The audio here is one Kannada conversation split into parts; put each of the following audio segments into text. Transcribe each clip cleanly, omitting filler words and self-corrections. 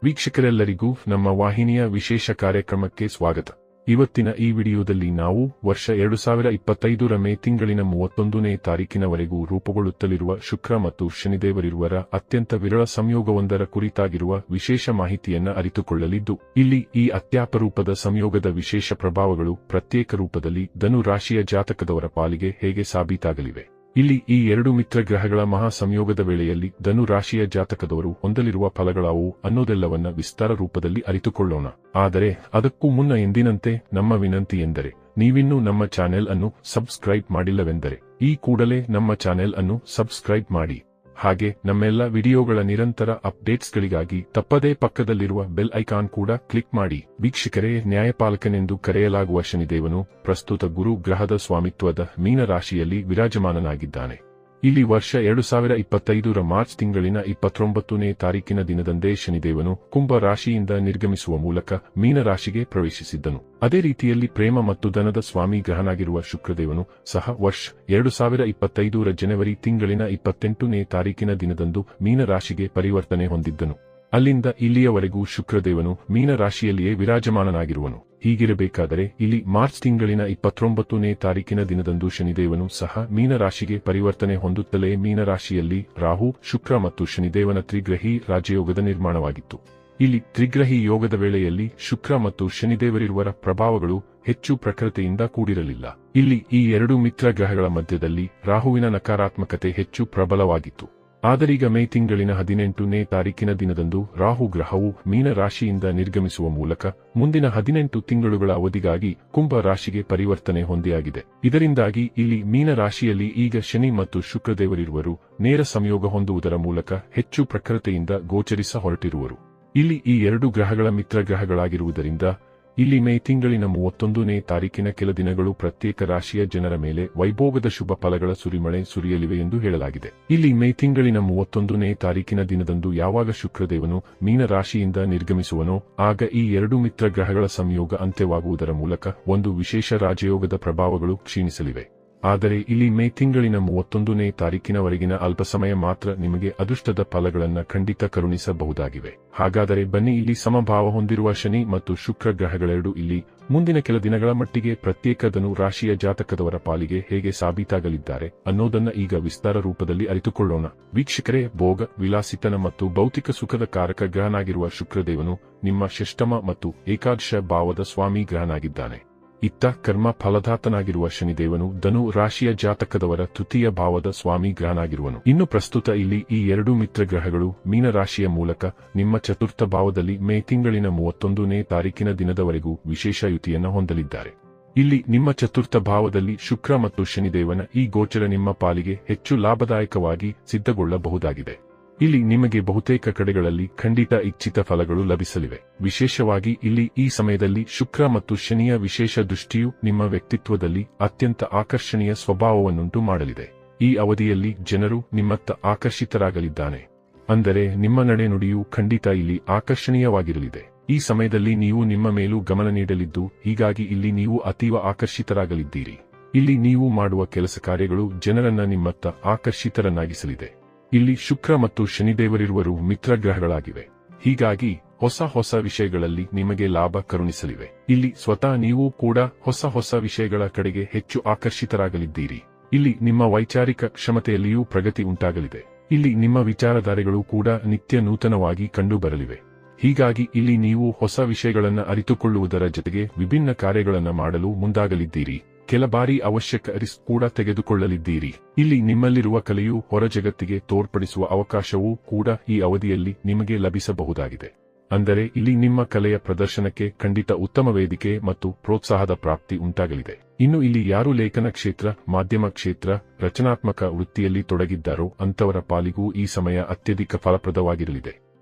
ವೀಕ್ಷಕರೆಲ್ಲರಿಗೂ ನಮ್ಮ ವಾಹಿನಿಯ ವಿಶೇಷ ಕಾರ್ಯಕ್ರಮಕ್ಕೆ ಸ್ವಾಗತ. ಇವತ್ತಿನ ಈ ವಿಡಿಯೋದಲ್ಲಿ ನಾವು ವರ್ಷ 2025ರ ಮೇ ತಿಂಗಳಿನ 31ನೇ ತಾರೀಕಿನವರೆಗೂ ರೂಪುಗೊಳ್ಳುತ್ತಲಿರುವ ಶುಕ್ರ ಮತ್ತು ಶನಿದೇವರಿರುವರ ಅತ್ಯಂತ ವಿರಳ ಸಂಯೋಗವೊಂದರ ಕುರಿತಾಗಿರುವ ವಿಶೇಷ ಮಾಹಿತಿಯನ್ನ ಅರಿತುಕೊಳ್ಳಲಿದ್ದು, ಇಲ್ಲಿ ಈ ಅತ್ಯಪರೂಪದ ಸಂಯೋಗದ ವಿಶೇಷ ಪ್ರಭಾವಗಳು ಪ್ರತ್ಯೇಕ ರೂಪದಲ್ಲಿ ಧನು ರಾಶಿಯ ಜಾತಕದವರ ಪಾಲಿಗೆ ಹೇಗೆ ಸಾಬೀತಾಗಲಿವೆ. ಇಲ್ಲಿ ಈ ಎರಡು ಮಿತ್ರ ಗ್ರಹಗಳ ಮಹಾ ಸಂಯೋಗದ ವೇಳೆಯಲ್ಲಿ ಧನು ರಾಶಿಯ ಜಾತಕದವರು ಹೊಂದಲಿರುವ ಫಲಗಳಾವು ಅನ್ನೋದೆಲ್ಲವನ್ನ ವಿಸ್ತಾರ ರೂಪದಲ್ಲಿ ಅರಿತುಕೊಳ್ಳೋಣ. ಆದರೆ ಅದಕ್ಕೂ ಮುನ್ನ ಎಂದಿನಂತೆ ನಮ್ಮ ವಿನಂತಿ ಎಂದರೆ, ನೀವಿನ್ನೂ ನಮ್ಮ ಚಾನೆಲ್ ಅನ್ನು ಸಬ್ಸ್ಕ್ರೈಬ್ ಮಾಡಿಲ್ಲವೆಂದರೆ ಈ ಕೂಡಲೇ ನಮ್ಮ ಚಾನೆಲ್ ಅನ್ನು ಸಬ್ಸ್ಕ್ರೈಬ್ ಮಾಡಿ. ಹಾಗೆ ನಮ್ಮೆಲ್ಲ ವಿಡಿಯೋಗಳ ನಿರಂತರ ಅಪ್ಡೇಟ್ಸ್ಗಳಿಗಾಗಿ ತಪ್ಪದೇ ಪಕ್ಕದಲ್ಲಿರುವ ಬೆಲ್ ಐಕಾನ್ ಕೂಡ ಕ್ಲಿಕ್ ಮಾಡಿ. ವೀಕ್ಷಕರೇ, ನ್ಯಾಯಪಾಲಕನೆಂದು ಕರೆಯಲಾಗುವ ಶನಿದೇವನು ಪ್ರಸ್ತುತ ಗುರು ಗ್ರಹದ ಸ್ವಾಮಿತ್ವದ ಮೀನ ರಾಶಿಯಲ್ಲಿ ವಿರಾಜಮಾನನಾಗಿದ್ದಾನೆ. ಇಲ್ಲಿ ವರ್ಷ 2025ರ ಮಾರ್ಚ್ ತಿಂಗಳಿನ 29ನೇ ತಾರೀಕಿನ ದಿನದಂದೇ ಶನಿದೇವನು ಕುಂಭ ರಾಶಿಯಿಂದ ನಿರ್ಗಮಿಸುವ ಮೂಲಕ ಮೀನ ರಾಶಿಗೆ ಪ್ರವೇಶಿಸಿದ್ದನು. ಅದೇ ರೀತಿಯಲ್ಲಿ ಪ್ರೇಮ ಮತ್ತು ಧನದ ಸ್ವಾಮಿ ಗ್ರಹನಾಗಿರುವ ಶುಕ್ರದೇವನು ಸಹ ವರ್ಷ 2025ರ ಜನವರಿ ತಿಂಗಳಿನ 28ನೇ ತಾರೀಕಿನ ದಿನದಂದು ಮೀನ ರಾಶಿಗೆ ಪರಿವರ್ತನೆ ಹೊಂದಿದ್ದನು. ಅಲ್ಲಿಂದ ಇಲ್ಲಿಯವರೆಗೂ ಶುಕ್ರದೇವನು ಮೀನ ರಾಶಿಯಲ್ಲಿಯೇ ವಿರಾಜಮಾನನಾಗಿರುವನು. ಹೀಗಿರಬೇಕಾದರೆ ಇಲ್ಲಿ ಮಾರ್ಚ್ ತಿಂಗಳಿನ 29ನೇ ತಾರೀಕಿನ ದಿನದಂದು ಶನಿದೇವನು ಸಹ ಮೀನ ರಾಶಿಗೆ ಪರಿವರ್ತನೆ ಹೊಂದುತ್ತಲೇ ಮೀನ ರಾಶಿಯಲ್ಲಿ ರಾಹು, ಶುಕ್ರ ಮತ್ತು ಶನಿದೇವನ ತ್ರಿಗ್ರಹಿ ರಾಜಯೋಗದ ನಿರ್ಮಾಣವಾಗಿತ್ತು. ಇಲ್ಲಿ ತ್ರಿಗ್ರಹಿ ಯೋಗದ ವೇಳೆಯಲ್ಲಿ ಶುಕ್ರ ಮತ್ತು ಶನಿದೇವರಿರುವರ ಪ್ರಭಾವಗಳು ಹೆಚ್ಚು ಪ್ರಖರತೆಯಿಂದ ಕೂಡಿರಲಿಲ್ಲ. ಇಲ್ಲಿ ಈ ಎರಡು ಮಿತ್ರ ಗ್ರಹಗಳ ಮಧ್ಯದಲ್ಲಿ ರಾಹುವಿನ ನಕಾರಾತ್ಮಕತೆ ಹೆಚ್ಚು ಪ್ರಬಲವಾಗಿತ್ತು. ಆದರೀಗ ಮೇ ತಿಂಗಳಿನ 18ನೇ ತಾರೀಕಿನ ದಿನದಂದು ರಾಹು ಗ್ರಹವು ಮೀನ ರಾಶಿಯಿಂದ ನಿರ್ಗಮಿಸುವ ಮೂಲಕ ಮುಂದಿನ 18 ತಿಂಗಳುಗಳ ಅವಧಿಗಾಗಿ ಕುಂಭ ರಾಶಿಗೆ ಪರಿವರ್ತನೆ ಹೊಂದಿಯಾಗಿದೆ. ಇದರಿಂದಾಗಿ ಇಲ್ಲಿ ಮೀನ ರಾಶಿಯಲ್ಲಿ ಈಗ ಶನಿ ಮತ್ತು ಶುಕ್ರದೇವರಿರುವರು ನೇರ ಸಂಯೋಗ ಹೊಂದುವುದರ ಮೂಲಕ ಹೆಚ್ಚು ಪ್ರಖರತೆಯಿಂದ ಗೋಚರಿಸ ಹೊರಟಿರುವರು. ಇಲ್ಲಿ ಈ ಎರಡು ಗ್ರಹಗಳ ಮಿತ್ರ ಗ್ರಹಗಳಾಗಿರುವುದರಿಂದ ಇಲ್ಲಿ ಮೇ ತಿಂಗಳಿನ 31ನೇ ತಾರೀಕಿನ ಕೆಲ ದಿನಗಳು ಪ್ರತ್ಯೇಕ ರಾಶಿಯ ಜನರ ಮೇಲೆ ವೈಭೋಗದ ಶುಭ ಫಲಗಳ ಸುರಿಮಳೆ ಸುರಿಯಲಿವೆ ಎಂದು ಹೇಳಲಾಗಿದೆ. ಇಲ್ಲಿ ಮೇ ತಿಂಗಳಿನ 31ನೇ ತಾರೀಕಿನ ದಿನದಂದು ಯಾವಾಗ ಶುಕ್ರದೇವನು ಮೀನ ರಾಶಿಯಿಂದ ನಿರ್ಗಮಿಸುವನೋ ಆಗ ಈ ಎರಡು ಮಿತ್ರ ಗ್ರಹಗಳ ಸಂಯೋಗ ಅಂತ್ಯವಾಗುವುದರ ಮೂಲಕ ಒಂದು ವಿಶೇಷ ರಾಜಯೋಗದ ಪ್ರಭಾವಗಳು ಕ್ಷೀಣಿಸಲಿವೆ. ಆದರೆ ಇಲ್ಲಿ ಮೇ ತಿಂಗಳಿನ 31ನೇ ತಾರೀಕಿನವರೆಗಿನ ಅಲ್ಪ ಸಮಯ ಮಾತ್ರ ನಿಮಗೆ ಅದೃಷ್ಟದ ಫಲಗಳನ್ನು ಖಂಡಿತ ಕರುಣಿಸಬಹುದಾಗಿವೆ. ಹಾಗಾದರೆ ಬನ್ನಿ, ಇಲ್ಲಿ ಸಮಭಾವ ಹೊಂದಿರುವ ಶನಿ ಮತ್ತು ಶುಕ್ರ ಗ್ರಹಗಳೆರಡು ಇಲ್ಲಿ ಮುಂದಿನ ಕೆಲ ದಿನಗಳ ಮಟ್ಟಿಗೆ ಪ್ರತ್ಯೇಕ ಧನು ರಾಶಿಯ ಜಾತಕದವರ ಪಾಲಿಗೆ ಹೇಗೆ ಸಾಬೀತಾಗಲಿದ್ದಾರೆ ಅನ್ನೋದನ್ನ ಈಗ ವಿಸ್ತಾರ ರೂಪದಲ್ಲಿ ಅರಿತುಕೊಳ್ಳೋಣ. ವೀಕ್ಷಕರೇ, ಭೋಗ, ವಿಲಾಸಿತನ ಮತ್ತು ಭೌತಿಕ ಸುಖದ ಕಾರಕ ಗ್ರಹನಾಗಿರುವ ಶುಕ್ರದೇವನು ನಿಮ್ಮ ಷಷ್ಠಮ ಮತ್ತು ಏಕಾದಶ ಭಾವದ ಸ್ವಾಮಿ ಗ್ರಹನಾಗಿದ್ದಾನೆ. ಇತ್ತ ಕರ್ಮ ಫಲದಾತನಾಗಿರುವ ಶನಿದೇವನು ಧನು ರಾಶಿಯ ಜಾತಕದವರ ತೃತೀಯ ಭಾವದ ಸ್ವಾಮಿ ಗ್ರಹನಾಗಿರುವನು. ಇನ್ನು ಪ್ರಸ್ತುತ ಇಲ್ಲಿ ಈ ಎರಡೂ ಮಿತ್ರ ಗ್ರಹಗಳು ಮೀನ ರಾಶಿಯ ಮೂಲಕ ನಿಮ್ಮ ಚತುರ್ಥ ಭಾವದಲ್ಲಿ ಮೇ ತಿಂಗಳಿನ 31ನೇ ತಾರೀಕಿನ ದಿನದವರೆಗೂ ವಿಶೇಷ ಯುತಿಯನ್ನು ಹೊಂದಲಿದ್ದಾರೆ. ಇಲ್ಲಿ ನಿಮ್ಮ ಚತುರ್ಥ ಭಾವದಲ್ಲಿ ಶುಕ್ರ ಮತ್ತು ಶನಿದೇವನ ಈ ಗೋಚರ ನಿಮ್ಮ ಪಾಲಿಗೆ ಹೆಚ್ಚು ಲಾಭದಾಯಕವಾಗಿ ಸಿದ್ಧಗೊಳ್ಳಬಹುದಾಗಿದೆ. ಇಲ್ಲಿ ನಿಮಗೆ ಬಹುತೇಕ ಕಡೆಗಳಲ್ಲಿ ಖಂಡಿತ ಇಚ್ಛಿತ ಫಲಗಳು ಲಭಿಸಲಿವೆ. ವಿಶೇಷವಾಗಿ ಇಲ್ಲಿ ಈ ಸಮಯದಲ್ಲಿ ಶುಕ್ರ ಮತ್ತು ಶನಿಯ ವಿಶೇಷ ದೃಷ್ಟಿಯು ನಿಮ್ಮ ವ್ಯಕ್ತಿತ್ವದಲ್ಲಿ ಅತ್ಯಂತ ಆಕರ್ಷಣೀಯ ಸ್ವಭಾವವನ್ನುಂಟು ಮಾಡಲಿದೆ. ಈ ಅವಧಿಯಲ್ಲಿ ಜನರು ನಿಮ್ಮತ್ತ ಆಕರ್ಷಿತರಾಗಲಿದ್ದಾನೆ. ಅಂದರೆ ನಿಮ್ಮ ನಡೆನುಡಿಯು ಖಂಡಿತ ಇಲ್ಲಿ ಆಕರ್ಷಣೀಯವಾಗಿರಲಿದೆ. ಈ ಸಮಯದಲ್ಲಿ ನೀವು ನಿಮ್ಮ ಮೇಲೂ ಗಮನ ನೀಡಲಿದ್ದು, ಹೀಗಾಗಿ ಇಲ್ಲಿ ನೀವು ಅತೀವ ಆಕರ್ಷಿತರಾಗಲಿದ್ದೀರಿ. ಇಲ್ಲಿ ನೀವು ಮಾಡುವ ಕೆಲಸ ಕಾರ್ಯಗಳು ಜನರನ್ನ ನಿಮ್ಮತ್ತ ಆಕರ್ಷಿತರನ್ನಾಗಿಸಲಿದೆ. ಇಲ್ಲಿ ಶುಕ್ರ ಮತ್ತು ಶನಿದೇವರಿರುವರು ಮಿತ್ರ ಗ್ರಹಗಳಾಗಿವೆ. ಹೀಗಾಗಿ ಹೊಸ ವಿಷಯಗಳಲ್ಲಿ ನಿಮಗೆ ಲಾಭ ಕರುಣಿಸಲಿವೆ. ಇಲ್ಲಿ ಸ್ವತಃ ನೀವು ಕೂಡ ಹೊಸ ವಿಷಯಗಳ ಕಡೆಗೆ ಹೆಚ್ಚು ಆಕರ್ಷಿತರಾಗಲಿದ್ದೀರಿ. ಇಲ್ಲಿ ನಿಮ್ಮ ವೈಚಾರಿಕ ಕ್ಷಮತೆಯಲ್ಲಿಯೂ ಪ್ರಗತಿ ಉಂಟಾಗಲಿದೆ. ಇಲ್ಲಿ ನಿಮ್ಮ ವಿಚಾರಧಾರೆಗಳು ಕೂಡ ನಿತ್ಯ ನೂತನವಾಗಿ ಕಂಡುಬರಲಿವೆ. ಹೀಗಾಗಿ ಇಲ್ಲಿ ನೀವು ಹೊಸ ವಿಷಯಗಳನ್ನು ಅರಿತುಕೊಳ್ಳುವುದರ ಜೊತೆಗೆ ವಿಭಿನ್ನ ಕಾರ್ಯಗಳನ್ನು ಮಾಡಲು ಮುಂದಾಗಲಿದ್ದೀರಿ. ಕೆಲ ಬಾರಿ ಅವಶ್ಯಕ ರಿಸ್ಕ್ ಕೂಡ ತೆಗೆದುಕೊಳ್ಳಲಿದ್ದೀರಿ. ಇಲ್ಲಿ ನಿಮ್ಮಲ್ಲಿರುವ ಕಲೆಯು ಹೊರ ಜಗತ್ತಿಗೆ ತೋರ್ಪಡಿಸುವ ಅವಕಾಶವೂ ಕೂಡ ಈ ಅವಧಿಯಲ್ಲಿ ನಿಮಗೆ ಲಭಿಸಬಹುದಾಗಿದೆ. ಅಂದರೆ ಇಲ್ಲಿ ನಿಮ್ಮ ಕಲೆಯ ಪ್ರದರ್ಶನಕ್ಕೆ ಖಂಡಿತ ಉತ್ತಮ ವೇದಿಕೆ ಮತ್ತು ಪ್ರೋತ್ಸಾಹದ ಪ್ರಾಪ್ತಿ ಉಂಟಾಗಲಿದೆ. ಇನ್ನು ಇಲ್ಲಿ ಯಾರು ಲೇಖನ ಕ್ಷೇತ್ರ, ಮಾಧ್ಯಮ ಕ್ಷೇತ್ರ, ರಚನಾತ್ಮಕ ವೃತ್ತಿಯಲ್ಲಿ ತೊಡಗಿದ್ದಾರೋ ಅಂತವರ ಪಾಲಿಗೂ ಈ ಸಮಯ ಅತ್ಯಧಿಕ ಫಲಪ್ರದವಾಗಿರಲಿದೆ.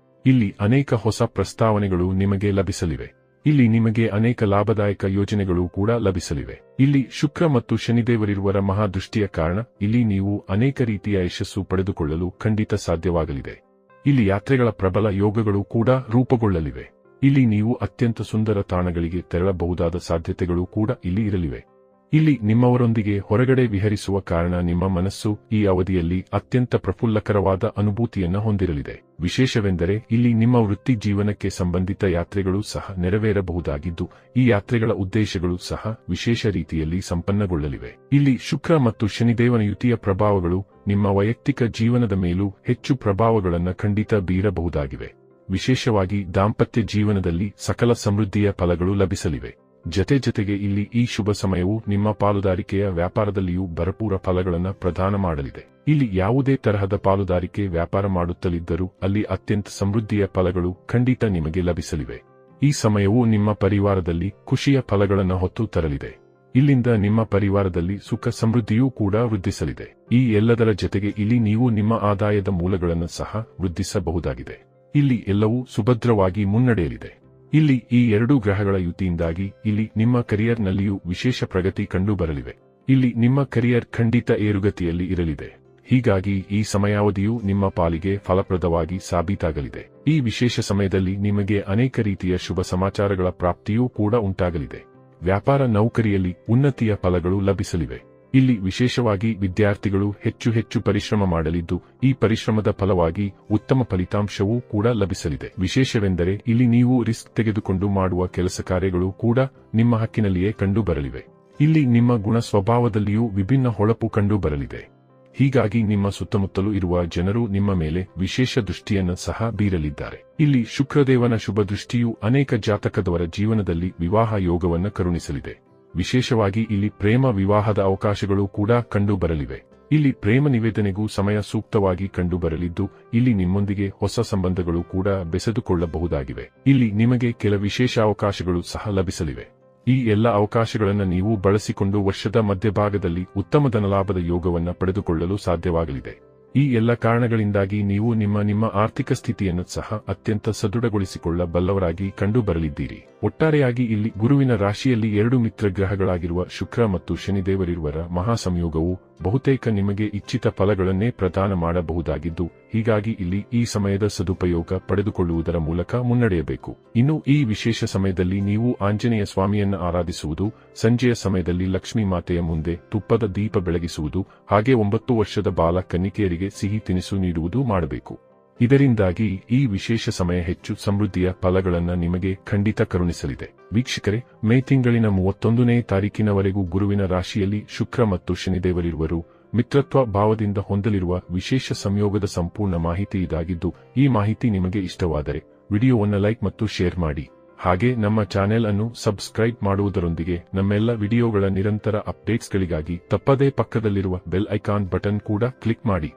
ಇಲ್ಲಿ ಅನೇಕ ಹೊಸ ಪ್ರಸ್ತಾವನೆಗಳು ನಿಮಗೆ ಲಭಿಸಲಿವೆ. ಇಲ್ಲಿ ನಿಮಗೆ ಅನೇಕ ಲಾಭದಾಯಕ ಯೋಜನೆಗಳು ಕೂಡ ಲಭಿಸಲಿವೆ. ಇಲ್ಲಿ ಶುಕ್ರ ಮತ್ತು ಶನಿದೇವರಿರುವರ ಮಹಾದೃಷ್ಟಿಯ ಕಾರಣ ಇಲ್ಲಿ ನೀವು ಅನೇಕ ರೀತಿಯ ಯಶಸ್ಸು ಪಡೆದುಕೊಳ್ಳಲು ಖಂಡಿತ ಸಾಧ್ಯವಾಗಲಿದೆ. ಇಲ್ಲಿ ಯಾತ್ರೆಗಳ ಪ್ರಬಲ ಯೋಗಗಳು ಕೂಡ ರೂಪುಗೊಳ್ಳಲಿವೆ. ಇಲ್ಲಿ ನೀವು ಅತ್ಯಂತ ಸುಂದರ ತಾಣಗಳಿಗೆ ತೆರಳಬಹುದಾದ ಸಾಧ್ಯತೆಗಳು ಕೂಡ ಇಲ್ಲಿ ಇರಲಿವೆ. ಇಲ್ಲಿ ನಿಮ್ಮವರೊಂದಿಗೆ ಹೊರಗಡೆ ವಿಹರಿಸುವ ಕಾರಣ ನಿಮ್ಮ ಮನಸ್ಸು ಈ ಅವಧಿಯಲ್ಲಿ ಅತ್ಯಂತ ಪ್ರಫುಲ್ಲಕರವಾದ ಅನುಭೂತಿಯನ್ನ ಹೊಂದಿರಲಿದೆ. ವಿಶೇಷವೆಂದರೆ ಇಲ್ಲಿ ನಿಮ್ಮ ವೃತ್ತಿ ಜೀವನಕ್ಕೆ ಸಂಬಂಧಿತ ಯಾತ್ರೆಗಳು ಸಹ ನೆರವೇರಬಹುದಾಗಿದ್ದು, ಈ ಯಾತ್ರೆಗಳ ಉದ್ದೇಶಗಳು ಸಹ ವಿಶೇಷ ರೀತಿಯಲ್ಲಿ ಸಂಪನ್ನಗೊಳ್ಳಲಿವೆ. ಇಲ್ಲಿ ಶುಕ್ರ ಮತ್ತು ಶನಿದೇವನ ಯುತಿಯ ಪ್ರಭಾವಗಳು ನಿಮ್ಮ ವೈಯಕ್ತಿಕ ಜೀವನದ ಮೇಲೂ ಹೆಚ್ಚು ಪ್ರಭಾವಗಳನ್ನು ಖಂಡಿತ ಬೀರಬಹುದಾಗಿವೆ. ವಿಶೇಷವಾಗಿ ದಾಂಪತ್ಯ ಜೀವನದಲ್ಲಿ ಸಕಲ ಸಮೃದ್ಧಿಯ ಫಲಗಳು ಲಭಿಸಲಿವೆ. ಜತೆಗೆ ಇಲ್ಲಿ ಈ ಶುಭ ಸಮಯವು ನಿಮ್ಮ ಪಾಲುದಾರಿಕೆಯ ವ್ಯಾಪಾರದಲ್ಲಿಯೂ ಭರಪೂರ ಫಲಗಳನ್ನು ಪ್ರದಾನ ಮಾಡಲಿದೆ. ಇಲ್ಲಿ ಯಾವುದೇ ತರಹದ ಪಾಲುದಾರಿಕೆ ವ್ಯಾಪಾರ ಮಾಡುತ್ತಲಿದ್ದರೂ ಅಲ್ಲಿ ಅತ್ಯಂತ ಸಮೃದ್ಧಿಯ ಫಲಗಳು ಖಂಡಿತ ನಿಮಗೆ ಲಭಿಸಲಿವೆ. ಈ ಸಮಯವು ನಿಮ್ಮ ಪರಿವಾರದಲ್ಲಿ ಖುಷಿಯ ಫಲಗಳನ್ನು ಹೊತ್ತು ತರಲಿದೆ. ಇಲ್ಲಿಂದ ನಿಮ್ಮ ಪರಿವಾರದಲ್ಲಿ ಸುಖ ಸಮೃದ್ಧಿಯೂ ಕೂಡ ವೃದ್ಧಿಸಲಿದೆ. ಈ ಎಲ್ಲದರ ಜತೆಗೆ ಇಲ್ಲಿ ನೀವು ನಿಮ್ಮ ಆದಾಯದ ಮೂಲಗಳನ್ನು ಸಹ ವೃದ್ಧಿಸಬಹುದಾಗಿದೆ. ಇಲ್ಲಿ ಎಲ್ಲವೂ ಸುಭದ್ರವಾಗಿ ಮುನ್ನಡೆಯಲಿದೆ. ಇಲ್ಲಿ ಈ ಎರಡೂ ಗ್ರಹಗಳ ಯುತಿಯಿಂದಾಗಿ ಇಲ್ಲಿ ನಿಮ್ಮ ಕರಿಯರ್ನಲ್ಲಿಯೂ ವಿಶೇಷ ಪ್ರಗತಿ ಕಂಡುಬರಲಿವೆ. ಇಲ್ಲಿ ನಿಮ್ಮ ಕರಿಯರ್ ಖಂಡಿತ ಏರುಗತಿಯಲ್ಲಿ ಇರಲಿದೆ. ಹೀಗಾಗಿ ಈ ಸಮಯಾವಧಿಯು ನಿಮ್ಮ ಪಾಲಿಗೆ ಫಲಪ್ರದವಾಗಿ ಸಾಬೀತಾಗಲಿದೆ. ಈ ವಿಶೇಷ ಸಮಯದಲ್ಲಿ ನಿಮಗೆ ಅನೇಕ ರೀತಿಯ ಶುಭ ಸಮಾಚಾರಗಳ ಪ್ರಾಪ್ತಿಯೂ ಕೂಡ ಉಂಟಾಗಲಿದೆ. ವ್ಯಾಪಾರ ನೌಕರಿಯಲ್ಲಿ ಉನ್ನತಿಯ ಫಲಗಳು ಲಭಿಸಲಿವೆ. ಇಲ್ಲಿ ವಿಶೇಷವಾಗಿ ವಿದ್ಯಾರ್ಥಿಗಳು ಹೆಚ್ಚು ಪರಿಶ್ರಮ ಮಾಡಲಿದ್ದು, ಈ ಪರಿಶ್ರಮದ ಫಲವಾಗಿ ಉತ್ತಮ ಫಲಿತಾಂಶವೂ ಕೂಡ ಲಭಿಸಲಿದೆ. ವಿಶೇಷವೆಂದರೆ ಇಲ್ಲಿ ನೀವು ರಿಸ್ಕ್ ತೆಗೆದುಕೊಂಡು ಮಾಡುವ ಕೆಲಸ ಕಾರ್ಯಗಳು ಕೂಡ ನಿಮ್ಮ ಹಕ್ಕಿನಲ್ಲಿಯೇ ಕಂಡುಬರಲಿವೆ. ಇಲ್ಲಿ ನಿಮ್ಮ ಗುಣ ಸ್ವಭಾವದಲ್ಲಿಯೂ ವಿಭಿನ್ನ ಹೊಳಪು ಕಂಡುಬರಲಿದೆ. ಹೀಗಾಗಿ ನಿಮ್ಮ ಸುತ್ತಮುತ್ತಲೂ ಇರುವ ಜನರು ನಿಮ್ಮ ಮೇಲೆ ವಿಶೇಷ ದೃಷ್ಟಿಯನ್ನು ಸಹ ಬೀರಲಿದ್ದಾರೆ. ಇಲ್ಲಿ ಶುಕ್ರದೇವನ ಶುಭ ದೃಷ್ಟಿಯು ಅನೇಕ ಜಾತಕದವರ ಜೀವನದಲ್ಲಿ ವಿವಾಹ ಯೋಗವನ್ನು ಕರುಣಿಸಲಿದೆ. ವಿಶೇಷವಾಗಿ ಇಲ್ಲಿ ಪ್ರೇಮ ವಿವಾಹದ ಅವಕಾಶಗಳು ಕೂಡ ಕಂಡುಬರಲಿವೆ. ಇಲ್ಲಿ ಪ್ರೇಮ ನಿವೇದನೆಗೂ ಸಮಯ ಸೂಕ್ತವಾಗಿ ಕಂಡುಬರಲಿದ್ದು, ಇಲ್ಲಿ ನಿಮ್ಮೊಂದಿಗೆ ಹೊಸ ಸಂಬಂಧಗಳು ಕೂಡ ಬೆಸೆದುಕೊಳ್ಳಬಹುದಾಗಿವೆ. ಇಲ್ಲಿ ನಿಮಗೆ ಕೆಲ ವಿಶೇಷ ಅವಕಾಶಗಳು ಸಹ ಲಭಿಸಲಿವೆ. ಈ ಎಲ್ಲ ಅವಕಾಶಗಳನ್ನು ನೀವು ಬಳಸಿಕೊಂಡು ವರ್ಷದ ಮಧ್ಯಭಾಗದಲ್ಲಿ ಉತ್ತಮ ಧನಲಾಭದ ಯೋಗವನ್ನು ಪಡೆದುಕೊಳ್ಳಲು ಸಾಧ್ಯವಾಗಲಿದೆ. ಈ ಎಲ್ಲ ಕಾರಣಗಳಿಂದಾಗಿ ನೀವು ನಿಮ್ಮ ಆರ್ಥಿಕ ಸ್ಥಿತಿಯನ್ನು ಸಹ ಅತ್ಯಂತ ಸದೃಢಗೊಳಿಸಿಕೊಳ್ಳಬಲ್ಲವರಾಗಿ ಕಂಡುಬರಲಿದ್ದೀರಿ. ಒಟ್ಟಾರೆಯಾಗಿ ಇಲ್ಲಿ ಗುರುವಿನ ರಾಶಿಯಲ್ಲಿ 2 ಮಿತ್ರ ಗ್ರಹಗಳಾಗಿರುವ ಶುಕ್ರ ಮತ್ತು ಶನಿದೇವರಿರುವರ ಮಹಾಸಂಯೋಗವು ಬಹುತೇಕ ನಿಮಗೆ ಇಚ್ಛಿತ ಫಲಗಳನ್ನೇ ಪ್ರದಾನ ಮಾಡಬಹುದಾಗಿದ್ದು, ಹೀಗಾಗಿ ಇಲ್ಲಿ ಈ ಸಮಯದ ಸದುಪಯೋಗ ಪಡೆದುಕೊಳ್ಳುವುದರ ಮೂಲಕ ಮುನ್ನಡೆಯಬೇಕು. ಇನ್ನು ಈ ವಿಶೇಷ ಸಮಯದಲ್ಲಿ ನೀವು ಆಂಜನೇಯ ಸ್ವಾಮಿಯನ್ನ ಆರಾಧಿಸುವುದು, ಸಂಜೆಯ ಸಮಯದಲ್ಲಿ ಲಕ್ಷ್ಮೀ ಮಾತೆಯ ಮುಂದೆ ತುಪ್ಪದ ದೀಪ ಬೆಳಗಿಸುವುದು, ಹಾಗೆ 9 ವರ್ಷದ ಬಾಲ ಕನ್ನಿಕೆಯರಿಗೆ ಸಿಹಿ ತಿನಿಸು ನೀಡುವುದು ಮಾಡಬೇಕು. ಇದರಿಂದಾಗಿ ಈ ವಿಶೇಷ ಸಮಯ ಹೆಚ್ಚು ಸಮೃದ್ಧಿಯ ಫಲಗಳನ್ನು ನಿಮಗೆ ಖಂಡಿತ ಕರುಣಿಸಲಿದೆ. ವೀಕ್ಷಕರೇ, ಮೇ ತಿಂಗಳಿನ 31ನೇ ತಾರೀಕಿನವರೆಗೂ ಗುರುವಿನ ರಾಶಿಯಲ್ಲಿ ಶುಕ್ರ ಮತ್ತು ಶನಿದೇವರಿರುವರು ಮಿತ್ರತ್ವ ಭಾವದಿಂದ ಹೊಂದಲಿರುವ ವಿಶೇಷ ಸಂಯೋಗದ ಸಂಪೂರ್ಣ ಮಾಹಿತಿ ಇದಾಗಿದ್ದು, ಈ ಮಾಹಿತಿ ನಿಮಗೆ ಇಷ್ಟವಾದರೆ ವಿಡಿಯೋವನ್ನು ಲೈಕ್ ಮತ್ತು ಶೇರ್ ಮಾಡಿ. ಹಾಗೆ ನಮ್ಮ ಚಾನೆಲ್ ಅನ್ನು ಸಬ್ಸ್ಕ್ರೈಬ್ ಮಾಡುವುದರೊಂದಿಗೆ ನಮ್ಮೆಲ್ಲ ವಿಡಿಯೋಗಳ ನಿರಂತರ ಅಪ್ಡೇಟ್ಸ್ಗಳಿಗಾಗಿ ತಪ್ಪದೇ ಪಕ್ಕದಲ್ಲಿರುವ ಬೆಲ್ ಐಕಾನ್ ಬಟನ್ ಕೂಡ ಕ್ಲಿಕ್ ಮಾಡಿ.